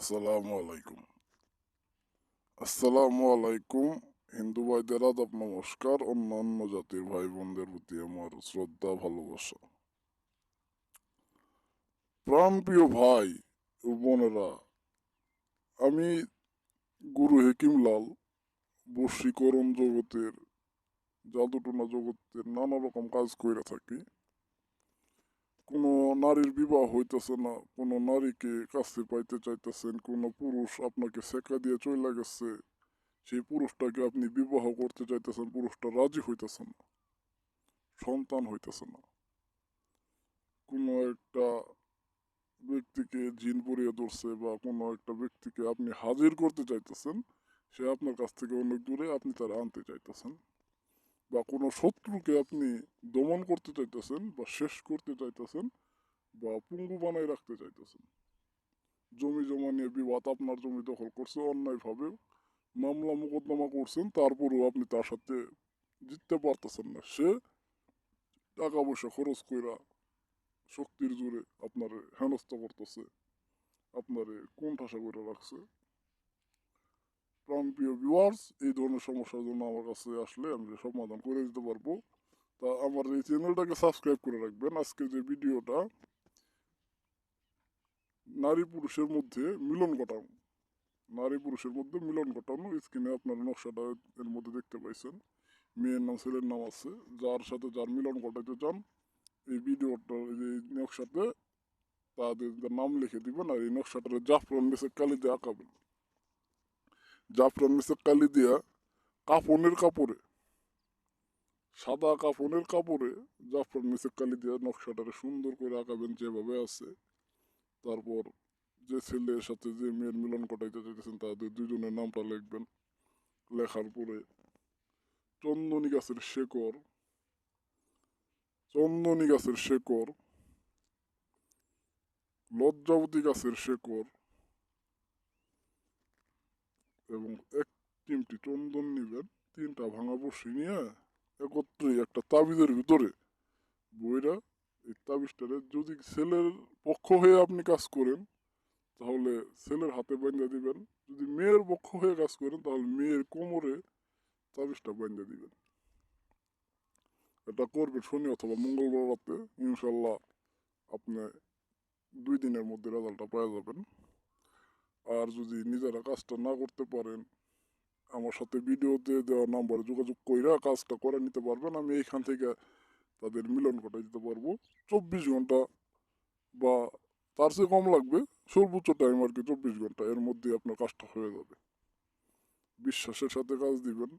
আসসালামু আলাইকুম। আসসালামু আলাইকুম। হিন্দু ভাইদের আদাব নমস্কার। অন্যান্য জাতির ভাই বোনদের প্রতি আমার শ্রদ্ধা ভালোবাসা। প্রাণপ্রিয় ভাই ও বোনেরা, আমি গুরু হেকিমলাল বশীকরণ জগতের, জাদুটোনা জগতের নানা রকম কাজ করে থাকি। কোনো নারীর বিবাহ হইতেছে না, কোনো নারীকে কাছে পাইতে চাইতেছেন, কোনো পুরুষ আপনাকে সেকা দিয়ে চলে গেছে, সেই পুরুষটাকে আপনি বিবাহ করতে চাইতেছেন, পুরুষটা রাজি হইতেছে না, সন্তান হইতেছে না, কোনো একটা ব্যক্তিকে জিন পরিয়ে ধরছে বা কোনো একটা ব্যক্তিকে আপনি হাজির করতে চাইতেছেন, সে আপনার কাছ থেকে অনেক দূরে, আপনি তারা আনতে চাইতেছেন, বা কোনো শত্রুকে আপনি দমন করতে চাইতেছেন বা শেষ করতে চাইতেছেন বা পঙ্গু বানায় রাখতে চাইতেছেন। জমি জমা নিয়ে বিবাদ, আপনার জমি দখল করছে অন্যায়ভাবে, মামলা মোকদ্দমা করছেন, তারপরেও আপনি তার সাথে জিততে পারতেছেন না। সে টাকা পয়সা খরচ কইরা শক্তির জোরে আপনার হেনস্থা করতেছে, আপনারে কোণঠাসা করে রাখছে। প্রাণপ্রিয় ভিউয়ার্স, এই ধরনের সমস্যার জন্য আমার কাছে আসলে আমি সমাধান করে দিতে পারবো। তা আমার এই চ্যানেলটাকে সাবস্ক্রাইব করে রাখবেন। আজকে যে ভিডিওটা, নারী পুরুষের মধ্যে মিলন ঘটানো, নারী পুরুষের মধ্যে মিলন ঘটানো, স্ক্রিনে আপনার নকশাটা এর মধ্যে দেখতে পাইছেন। মেয়ের নাম ছেলের নাম আছে, যার সাথে যার মিলন ঘটাইতে চান এই ভিডিওটা, এই নকশাতে তাদের নাম লিখে দিবেন আর এই নকশাটার জাফরান মেসে কালি দিয়ে আঁকাবেন। জাফরান মেসে কালি দিয়া কাফনের কাপড়ে, সাদা কাফনের কাপড়ে জাফরান মেসে কালি দিয়া নকশাটারে সুন্দর করে আঁকাবেন যেভাবে আছে। তারপর যে ছেলের সাথে যে মেয়ের মিলন ঘটাইতে চাইতেছেন তাদের দুজনের নামটা লিখবেন। লেখার পরে চন্দনী গাছের শেকড়, চন্দনী গাছের শেকড়, লজ্জাবতী গাছের শেকড় এবং এক চিমটি চন্দন নিবেন। তিনটা ভাঙা বড়শি নিয়ে একত্রে একটা তাবিজের ভিতরে বইরা এই তাবিজটারে, যদি ছেলের পক্ষ হয়ে আপনি কাজ করেন তাহলে ছেলের হাতে বাঁধা দিবেন, যদি মেয়ের পক্ষ হয়ে কাজ করেন তাহলে মেয়ের কোমরে তাবিজটা বাঁধা দিবেন। এটা করবেন শনি অথবা মঙ্গলবার রাতে, ইনশাল্লাহ আপনি 2 দিনের মধ্যে রেজাল্টটা পাওয়া যাবেন। আর যদি নিজেরা কাজটা না করতে পারেন, আমার সাথে ভিডিওতে দেওয়া নাম্বারে যোগাযোগ কইরা কাজটা করে নিতে পারবেন। আমি এইখান থেকে তাদের মিলন ঘটাই দিতে পারবো 24 ঘন্টা বা তার চেয়ে কম লাগবে, সর্বোচ্চ টাইম আর কি 24 ঘন্টা, এর মধ্যে আপনার কাজটা হয়ে যাবে। বিশ্বাসের সাথে কাজ দিবেন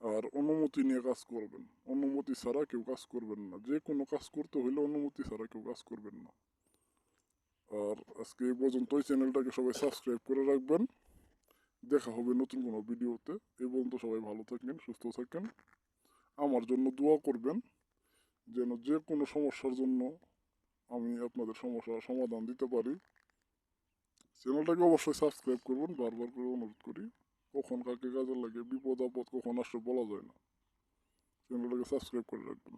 আর অনুমতি নিয়ে কাজ করবেন। অনুমতি ছাড়া কেউ কাজ করবেন না, যে কোনো কাজ করতে হইলে অনুমতি ছাড়া কেউ কাজ করবেন না। আর আজকে এই পর্যন্তই, চ্যানেলটাকে সবাই সাবস্ক্রাইব করে রাখবেন। দেখা হবে নতুন কোনো ভিডিওতে। এই পর্যন্ত সবাই ভালো থাকেন, সুস্থ থাকেন, আমার জন্য দোয়া করবেন যেন যে কোনো সমস্যার জন্য আমি আপনাদের সমস্যার সমাধান দিতে পারি। চ্যানেলটাকে অবশ্যই সাবস্ক্রাইব করবেন, বারবার করে অনুরোধ করি। কখন কাকে কাজে লাগে, বিপদ আপদ কখন আসলে বলা যায় না। চ্যানেলটাকে সাবস্ক্রাইব করে রাখবেন।